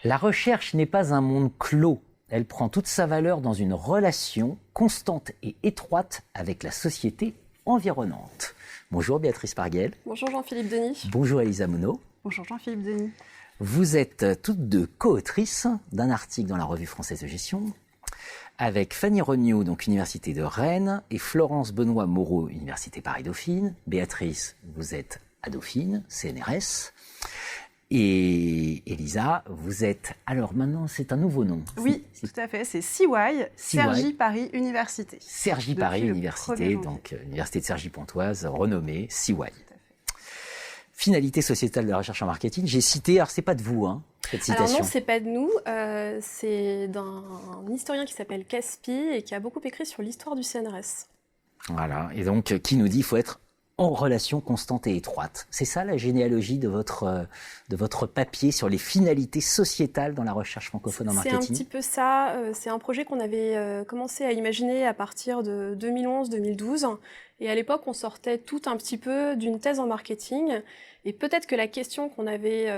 La recherche n'est pas un monde clos. Elle prend toute sa valeur dans une relation constante et étroite avec la société environnante. Bonjour Béatrice Parguel. Bonjour Jean-Philippe Denis. Bonjour Elisa Monod. Bonjour Jean-Philippe Denis. Vous êtes toutes deux co-autrices d'un article dans la Revue française de gestion avec Fanny Regnault, donc Université de Rennes, et Florence Benoît-Moreau, Université Paris-Dauphine. Béatrice, vous êtes à Dauphine, CNRS. Et Elisa, vous êtes... Alors maintenant, c'est un nouveau nom. Oui, tout à fait. C'est CY, Cergy Paris Université. Cergy Paris Université, donc Université de Cergy-Pontoise, renommée CY. Finalité sociétale de la recherche en marketing. J'ai cité, alors c'est pas de vous, hein, cette citation. Alors non, c'est pas de nous. C'est d'un historien qui s'appelle Caspi et qui a beaucoup écrit sur l'histoire du CNRS. Voilà, et donc qui nous dit qu'il faut être en relation constante et étroite. C'est ça la généalogie de votre papier sur les finalités sociétales dans la recherche francophone en marketing? C'est un petit peu ça. C'est un projet qu'on avait commencé à imaginer à partir de 2011-2012. Et à l'époque, on sortait tout un petit peu d'une thèse en marketing. Et peut-être que la question qu'on avait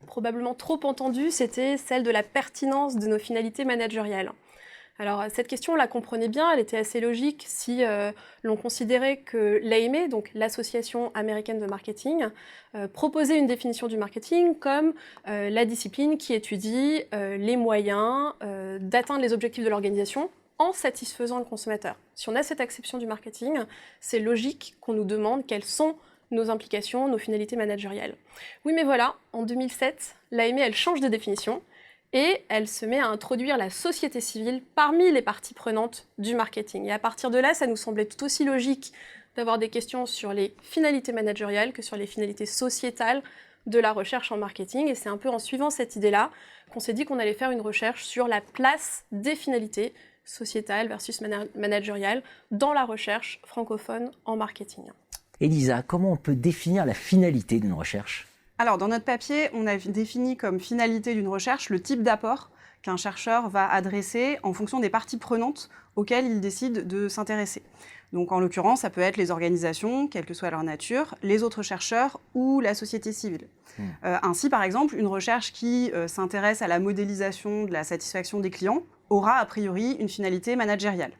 probablement trop entendue, c'était celle de la pertinence de nos finalités managériales. Alors, cette question, on la comprenait bien, elle était assez logique si l'on considérait que l'AMA, donc l'Association américaine de marketing, proposait une définition du marketing comme la discipline qui étudie les moyens d'atteindre les objectifs de l'organisation en satisfaisant le consommateur. Si on a cette acception du marketing, c'est logique qu'on nous demande quelles sont nos implications, nos finalités managériales. Oui, mais voilà, en 2007, l'AMA, elle change de définition. Et elle se met à introduire la société civile parmi les parties prenantes du marketing. Et à partir de là, ça nous semblait tout aussi logique d'avoir des questions sur les finalités managériales que sur les finalités sociétales de la recherche en marketing. Et c'est un peu en suivant cette idée-là qu'on s'est dit qu'on allait faire une recherche sur la place des finalités sociétales versus managériales dans la recherche francophone en marketing. Elisa, comment on peut définir la finalité d'une recherche ? Alors, dans notre papier, on a défini comme finalité d'une recherche le type d'apport qu'un chercheur va adresser en fonction des parties prenantes auxquelles il décide de s'intéresser. Donc, en l'occurrence, ça peut être les organisations, quelle que soit leur nature, les autres chercheurs ou la société civile. Ainsi, par exemple, une recherche qui s'intéresse à la modélisation de la satisfaction des clients aura a priori une finalité managériale.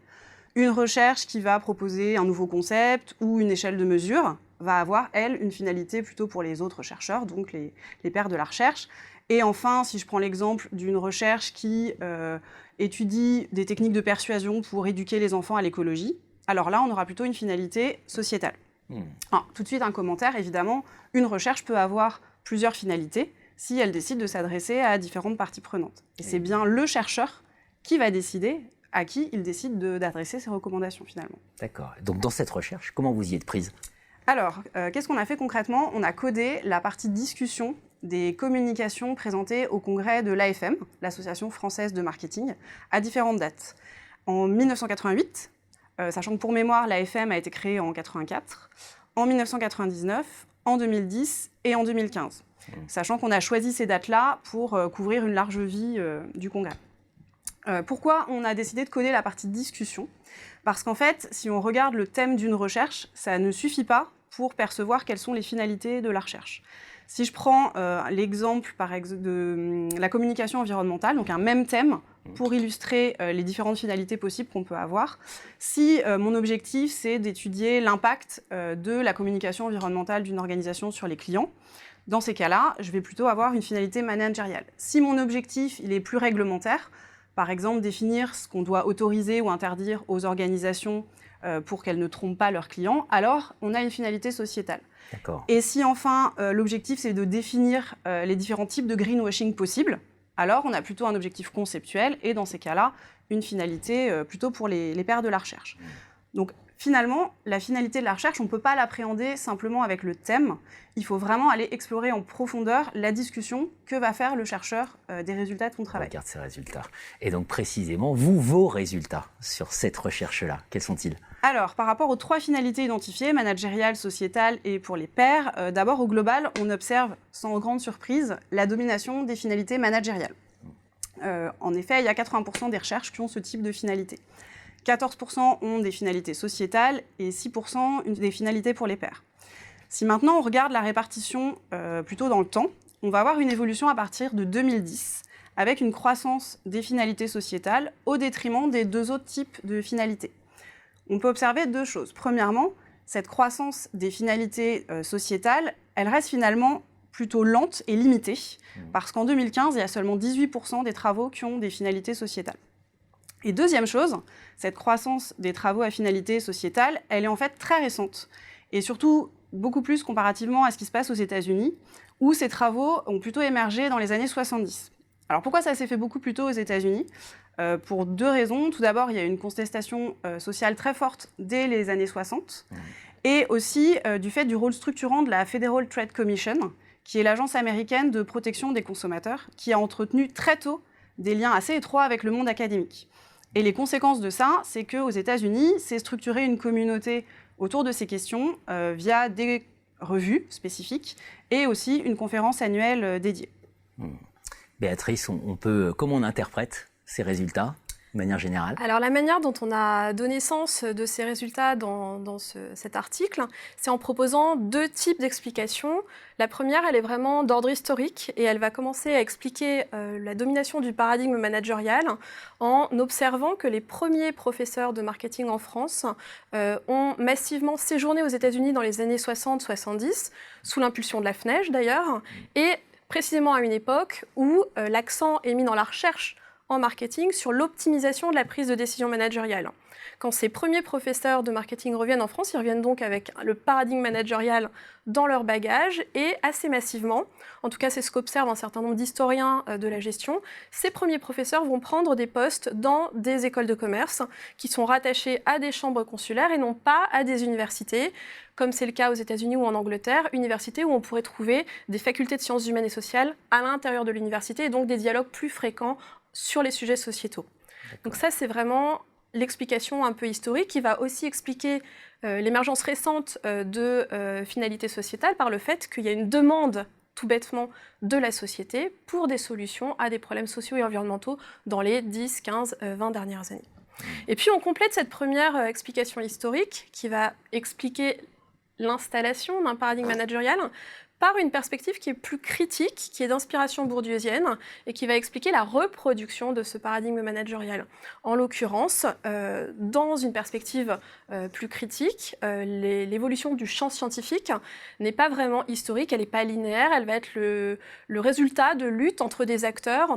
Une recherche qui va proposer un nouveau concept ou une échelle de mesure va avoir, elle, une finalité plutôt pour les autres chercheurs, donc les pairs de la recherche. Et enfin, si je prends l'exemple d'une recherche qui étudie des techniques de persuasion pour éduquer les enfants à l'écologie, alors là, on aura plutôt une finalité sociétale. Alors, tout de suite, un commentaire, évidemment, une recherche peut avoir plusieurs finalités si elle décide de s'adresser à différentes parties prenantes. Et c'est bien le chercheur qui va décider à qui il décide d'adresser ses recommandations, finalement. D'accord. Donc, dans cette recherche, comment vous y êtes prise ? Alors, qu'est-ce qu'on a fait concrètement ? On a codé la partie discussion des communications présentées au congrès de l'AFM, l'Association française de marketing, à différentes dates. En 1988, sachant que pour mémoire, l'AFM a été créée en 1984, en 1999, en 2010 et en 2015. Sachant qu'on a choisi ces dates-là pour couvrir une large vie du congrès. Pourquoi on a décidé de coder la partie discussion ? Parce qu'en fait, si on regarde le thème d'une recherche, ça ne suffit pas pour percevoir quelles sont les finalités de la recherche. Si je prends l'exemple de la communication environnementale, donc un même thème pour illustrer les différentes finalités possibles qu'on peut avoir, si mon objectif c'est d'étudier l'impact de la communication environnementale d'une organisation sur les clients, dans ces cas-là, je vais plutôt avoir une finalité managériale. Si mon objectif il est plus réglementaire, par exemple, définir ce qu'on doit autoriser ou interdire aux organisations pour qu'elles ne trompent pas leurs clients, alors on a une finalité sociétale. D'accord. Et si enfin l'objectif c'est de définir les différents types de greenwashing possibles, alors on a plutôt un objectif conceptuel et dans ces cas-là, une finalité plutôt pour les pairs de la recherche. Donc finalement, la finalité de la recherche, on ne peut pas l'appréhender simplement avec le thème. Il faut vraiment aller explorer en profondeur la discussion que va faire le chercheur des résultats de son travail. Regarde ces résultats. Et donc précisément, vos résultats sur cette recherche-là, quels sont-ils ? Alors, par rapport aux 3 finalités identifiées, managériale, sociétale et pour les pairs, d'abord au global, on observe sans grande surprise la domination des finalités managériales. En effet, il y a 80% des recherches qui ont ce type de finalité. 14% ont des finalités sociétales et 6% des finalités pour les pairs. Si maintenant on regarde la répartition plutôt dans le temps, on va avoir une évolution à partir de 2010 avec une croissance des finalités sociétales au détriment des deux autres types de finalités. On peut observer deux choses. Premièrement, cette croissance des finalités sociétales, elle reste finalement plutôt lente et limitée, parce qu'en 2015, il y a seulement 18% des travaux qui ont des finalités sociétales. Et deuxième chose, cette croissance des travaux à finalité sociétale, elle est en fait très récente, et surtout beaucoup plus comparativement à ce qui se passe aux États-Unis, où ces travaux ont plutôt émergé dans les années 70. Alors pourquoi ça s'est fait beaucoup plus tôt aux États-Unis ? Pour deux raisons. Tout d'abord, il y a eu une contestation sociale très forte dès les années 60, et aussi du fait du rôle structurant de la Federal Trade Commission, qui est l'agence américaine de protection des consommateurs, qui a entretenu très tôt des liens assez étroits avec le monde académique. Et les conséquences de ça, c'est qu'aux États-Unis, c'est structurer une communauté autour de ces questions via des revues spécifiques et aussi une conférence annuelle dédiée. Béatrice, comment on interprète ces résultats de manière générale? Alors la manière dont on a donné sens de ces résultats dans cet article, c'est en proposant deux types d'explications. La première, elle est vraiment d'ordre historique et elle va commencer à expliquer la domination du paradigme managérial en observant que les premiers professeurs de marketing en France ont massivement séjourné aux États-Unis dans les années 60-70, sous l'impulsion de la FNEJ d'ailleurs, et précisément à une époque où l'accent est mis dans la recherche en marketing sur l'optimisation de la prise de décision managériale. Quand ces premiers professeurs de marketing reviennent en France, ils reviennent donc avec le paradigme managérial dans leur bagage et assez massivement, en tout cas c'est ce qu'observe un certain nombre d'historiens de la gestion, ces premiers professeurs vont prendre des postes dans des écoles de commerce qui sont rattachées à des chambres consulaires et non pas à des universités, comme c'est le cas aux États-Unis ou en Angleterre, universités où on pourrait trouver des facultés de sciences humaines et sociales à l'intérieur de l'université et donc des dialogues plus fréquents sur les sujets sociétaux. Donc ça, c'est vraiment l'explication un peu historique qui va aussi expliquer l'émergence récente de finalités sociétales par le fait qu'il y a une demande tout bêtement de la société pour des solutions à des problèmes sociaux et environnementaux dans les 10, 15, 20 dernières années. Et puis on complète cette première explication historique qui va expliquer l'installation d'un paradigme managérial par une perspective qui est plus critique, qui est d'inspiration bourdieusienne et qui va expliquer la reproduction de ce paradigme managérial. En l'occurrence, dans une perspective plus critique, l'évolution du champ scientifique n'est pas vraiment historique, elle n'est pas linéaire, elle va être le résultat de luttes entre des acteurs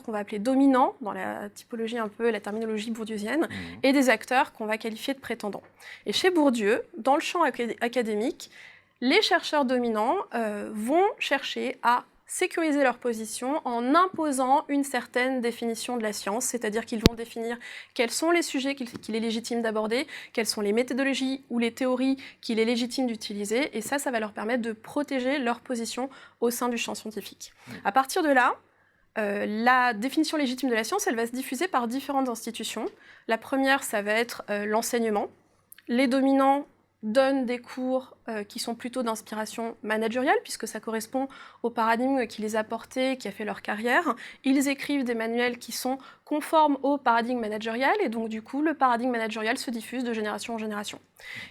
qu'on va appeler dominants, dans la typologie un peu, la terminologie bourdieusienne, et des acteurs qu'on va qualifier de prétendants. Et chez Bourdieu, dans le champ académique, les chercheurs dominants vont chercher à sécuriser leur position en imposant une certaine définition de la science, c'est-à-dire qu'ils vont définir quels sont les sujets qu'il est légitime d'aborder, quelles sont les méthodologies ou les théories qu'il est légitime d'utiliser, et ça va leur permettre de protéger leur position au sein du champ scientifique. À partir de là, la définition légitime de la science, elle va se diffuser par différentes institutions. La première, ça va être l'enseignement. Les dominants donnent des cours qui sont plutôt d'inspiration managériale, puisque ça correspond au paradigme qui les a portés, qui a fait leur carrière. Ils écrivent des manuels qui sont conformes au paradigme managérial, et donc du coup, le paradigme managérial se diffuse de génération en génération.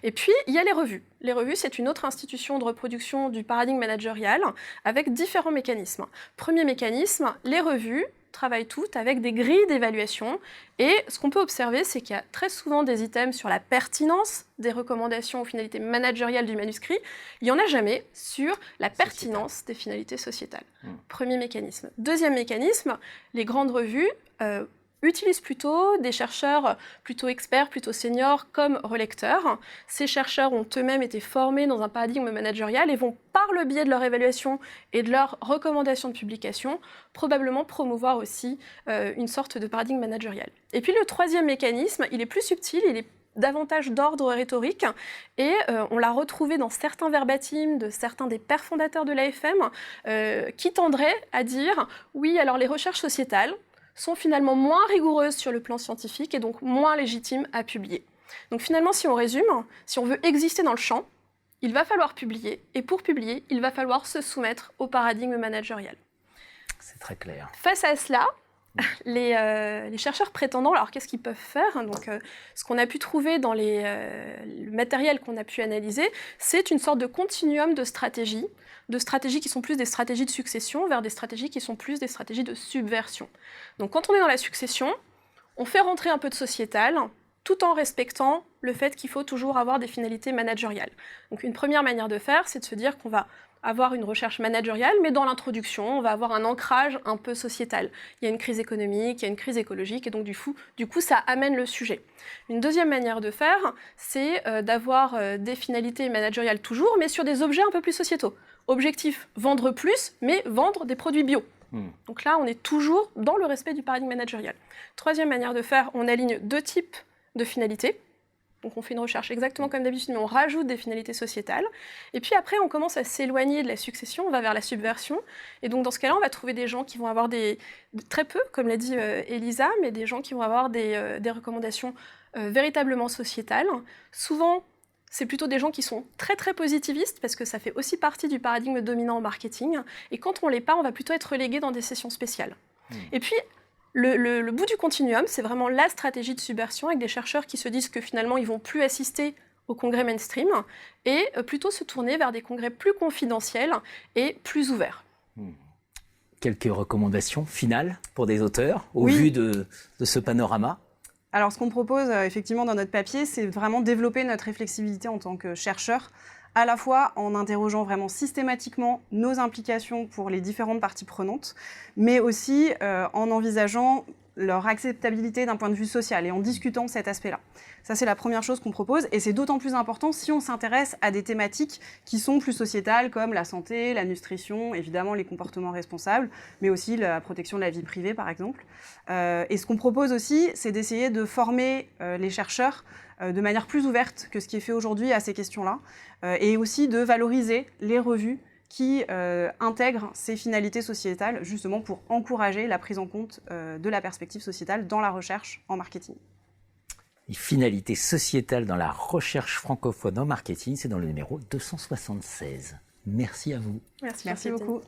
Et puis, il y a les revues. Les revues, c'est une autre institution de reproduction du paradigme managérial, avec différents mécanismes. Premier mécanisme, les revues travaillent toutes avec des grilles d'évaluation. Et ce qu'on peut observer, c'est qu'il y a très souvent des items sur la pertinence des recommandations aux finalités managériales du manuscrit. Il n'y en a jamais sur la pertinence des finalités sociétales. Premier mécanisme. Deuxième mécanisme, les grandes revues utilisent plutôt des chercheurs plutôt experts, plutôt seniors comme relecteurs. Ces chercheurs ont eux-mêmes été formés dans un paradigme managérial et vont, par le biais de leur évaluation et de leurs recommandations de publication, probablement promouvoir aussi une sorte de paradigme managérial. Et puis le troisième mécanisme, il est plus subtil, il est davantage d'ordre rhétorique, et on l'a retrouvé dans certains verbatims de certains des pères fondateurs de l'AFM, qui tendraient à dire « oui, alors les recherches sociétales sont finalement moins rigoureuses sur le plan scientifique et donc moins légitimes à publier. » Donc finalement, si on résume, si on veut exister dans le champ, il va falloir publier, et pour publier, il va falloir se soumettre au paradigme managérial. C'est très clair. Face à cela, Les chercheurs prétendants, alors qu'est-ce qu'ils peuvent faire? Donc, ce qu'on a pu trouver dans le matériel qu'on a pu analyser, c'est une sorte de continuum de stratégies qui sont plus des stratégies de succession vers des stratégies qui sont plus des stratégies de subversion. Donc quand on est dans la succession, on fait rentrer un peu de sociétal, tout en respectant le fait qu'il faut toujours avoir des finalités managériales. Donc une première manière de faire, c'est de se dire qu'on va avoir une recherche managériale, mais dans l'introduction, on va avoir un ancrage un peu sociétal. Il y a une crise économique, il y a une crise écologique, et donc du coup, ça amène le sujet. Une deuxième manière de faire, c'est d'avoir des finalités managériales toujours, mais sur des objets un peu plus sociétaux. Objectif, vendre plus, mais vendre des produits bio. Donc là, on est toujours dans le respect du paradigme managérial. Troisième manière de faire, on aligne 2 types de finalités. Donc on fait une recherche exactement comme d'habitude, mais on rajoute des finalités sociétales. Et puis après, on commence à s'éloigner de la succession, on va vers la subversion. Et donc dans ce cas-là, on va trouver des gens qui vont avoir très peu, comme l'a dit Elisa, mais des gens qui vont avoir des recommandations véritablement sociétales. Souvent, c'est plutôt des gens qui sont très très positivistes, parce que ça fait aussi partie du paradigme dominant en marketing. Et quand on l'est pas, on va plutôt être relégué dans des sessions spéciales. Et puis, le bout du continuum, c'est vraiment la stratégie de subversion avec des chercheurs qui se disent que finalement, ils ne vont plus assister au congrès mainstream et plutôt se tourner vers des congrès plus confidentiels et plus ouverts. Quelques recommandations finales pour des auteurs au vu de ce panorama? Alors, ce qu'on propose effectivement dans notre papier, c'est vraiment développer notre réflexibilité en tant que chercheur, à la fois en interrogeant vraiment systématiquement nos implications pour les différentes parties prenantes, mais aussi en envisageant leur acceptabilité d'un point de vue social et en discutant de cet aspect-là. Ça, c'est la première chose qu'on propose, et c'est d'autant plus important si on s'intéresse à des thématiques qui sont plus sociétales, comme la santé, la nutrition, évidemment les comportements responsables, mais aussi la protection de la vie privée, par exemple. Et ce qu'on propose aussi, c'est d'essayer de former les chercheurs de manière plus ouverte que ce qui est fait aujourd'hui à ces questions-là, et aussi de valoriser les revues qui intègrent ces finalités sociétales, justement pour encourager la prise en compte de la perspective sociétale dans la recherche en marketing. Les finalités sociétales dans la recherche francophone en marketing, c'est dans le numéro 276. Merci à vous. Merci beaucoup.